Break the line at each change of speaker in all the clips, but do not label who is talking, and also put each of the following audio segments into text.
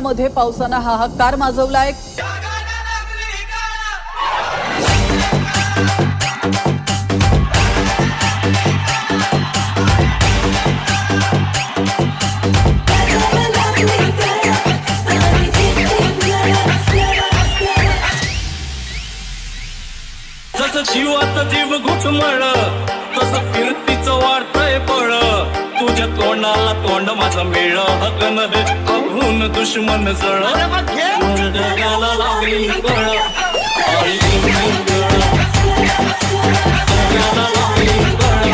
पुण्यामध्ये पावसानं हाहाकार माजवलाय।
जसं जीवात जीव घुटमळ तसं कीर्तीचं वाढतंय बळ तुझ्या तोंडाला तोंड माझं मेळ हकन हे अभून दुश्मन जळ जगाला लागली कळ जगाला लागली कळ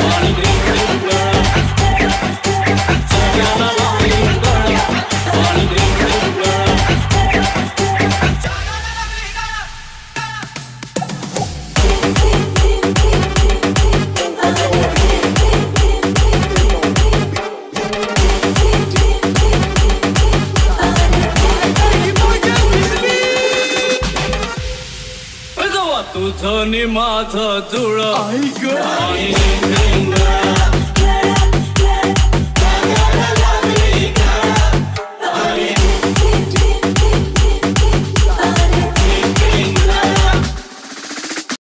आणि जगाला लागली कळ आणि तुझं नि माझं जुळ